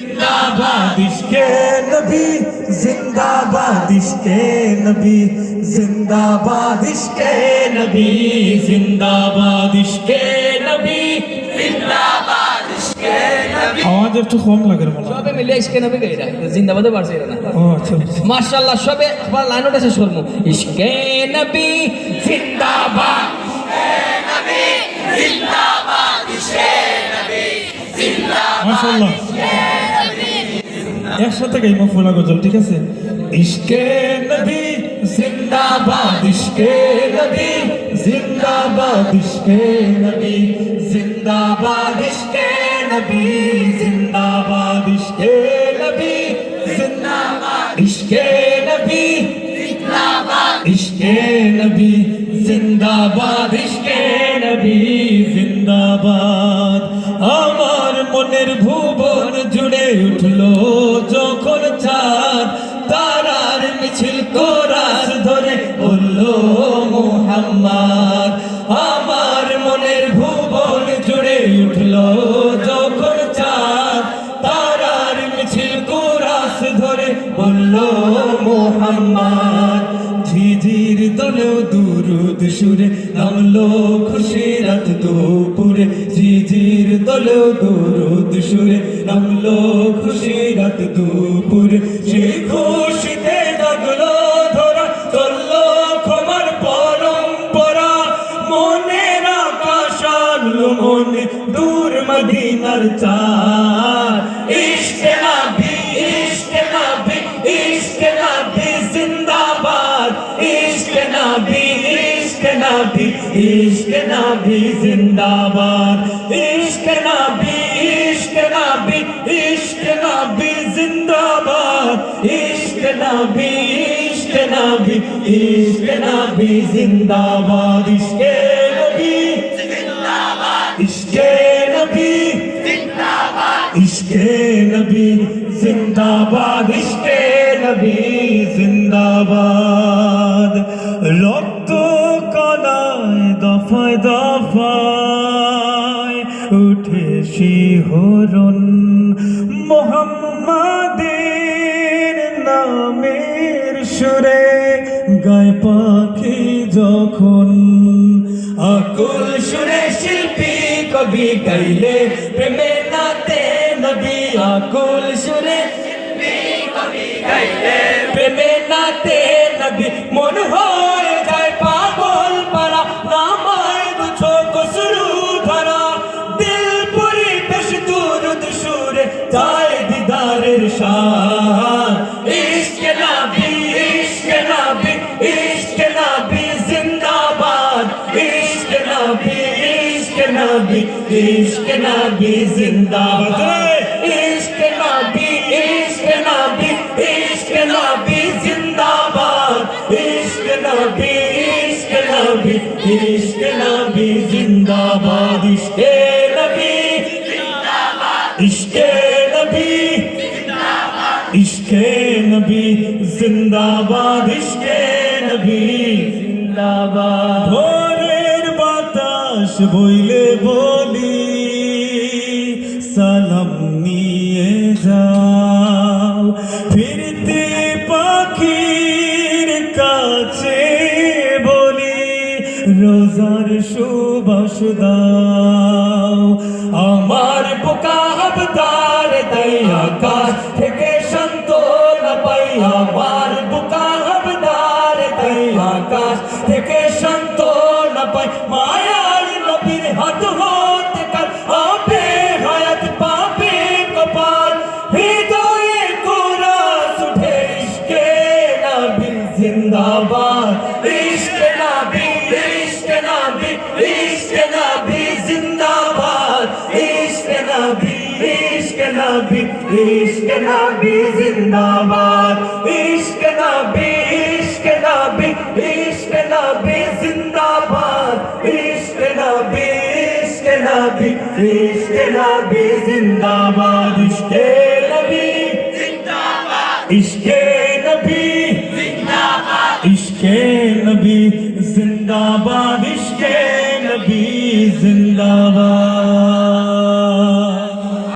जिंदाबाद इश्के नबी, जिंदाबाद इश्के नबी, जिंदाबाद इश्के नबी, जिंदाबाद इश्के नबी, जिंदाबाद इश्के नबी। आवाज একটু কম লাগে রে সবে মিলে ইশকে নবী গাইরা জিন্দাবাদে পারছে না। ও আচ্ছা মাশাআল্লাহ সবে আবার লাইনটা শেষ করব। ইশকে নবী जिंदाबाद इश्के नबी, जिंदाबाद इश्के नबी, जिंदाबाद মাশাআল্লাহ একসাথে গাইবো ফুলা গজল ঠিক আছে इश्के नबी, जिंदाबाद इश्के नबी, जिंदाबाद इश्के नबी, जिंदाबाद इश्के नबी, जिंदाबाद इश्के नबी, जिंदाबाद इश्के नबी, जिंदाबाद इश्के नबी, जिंदाबाद इश्के नबी, जिंदाबाद। আমার মনের ভুবন জুড়ে উঠলো যখন চাঁদ, তারার মিছিল কোরাস ধরে বললো মুহাম্মদ। আমার মনের ভুবন জুড়ে উঠলো যখন চাঁদ, তারার মিছিল কোরাস ধরে বললো মুহাম্মদ। ঝিঝির দলেও দুরুদ সুরে নামলো খুশি রাত দুপুরে, ঝিঝির দলেও দুরুদ সুরে নামলো খুশি রাত দুপুরে। সেই খুশিতে জাগলো ধরা চললো ক্ষমার পরম্পরা, মনের আকাশ আনলো মনে দূর মদিনার চাঁদ। ইশকে নবী, ইশকে নবী, ইশকে নবী জিন্দাবাদ, ইশকে নবী, ইশকে নবী, ইশকে নবী জিন্দাবাদ, ইশকে নবী, ইশকে নবী, ইশকে নবী জিন্দাবাদ, ইশকে নবী, ইশকে নবী, ইশকে নবী জিন্দাবাদ, ইশকে নবী জিন্দাবাদ, ইশকে নবী জিন্দাবাদ, ইশকে নবী জিন্দাবাদ, ইশকে নবী জিন্দাবাদ। রক্ত কণায় দফায় দফায় উঠে শিহরণ, মুহাম্মাদের নামের সুরে গায় পাখি যখন। আকুল সুরে শিল্পী কবি গাইলে প্রেমে নাতে নবী, আকুল সুরে শিল্পী কবি গাইলে প্রেমে নাতে নবী। মন হয়ে যায় পাগল পারা, নামায় দুছো কসরু ধরা, দিল পুরি বেশ দুরুদ সুরে যায় দিদারের শান। ইশকে নবী, ইশকে নবী, ইশকে নবী জিন্দাবাদ, ইশকে নবী, ইশকে নবী, ইশকে নবী জিন্দাবাদ, ইশকে নবী, ইশকে নবী, ইশকে নবী জিন্দাবাদ, ইশকে নবী, ইশকে নবী, ইশকে নবী জিন্দাবাদ, ইশকে নবী জিন্দাবাদ, ইশকে নবী জিন্দাবাদ, ইশকে নবী জিন্দাবাদ, ইশকে নবী জিন্দাবাদ। ভোরের বাতাস বইলে বলি সালাম নিয়ে যাও, ফিরতে পাখির কাছে বলি রোজার সুবাস দাও। আমার বোকা হাবদার তাই আকাশ থেকে সান্ত্বনা পাই, আমার বোকা হাবদার তাই আকাশ থেকে সান্ত্বনা পাই। মায়ার নবীর হাত হতে কাল আপে হায়াত পাবে কপাল, হৃদয়ে কোরাস উঠে ইশকে নবী জিন্দাবাদ, ইশকে নবী, ইশকে নবী, ইশকে নবী জিন্দাবাদ, ইশকে নবী, ইশকে নবী, ইশকে নবী জিন্দাবাদ, ইশকে নবী, ইশকে নবী, ইশকে নবী জিন্দাবাদ, ইশকে নবী, ইশকে নবী, ইশকে নবী জিন্দাবাদ, ইশকে নবী জিন্দাবাদ, ইশকে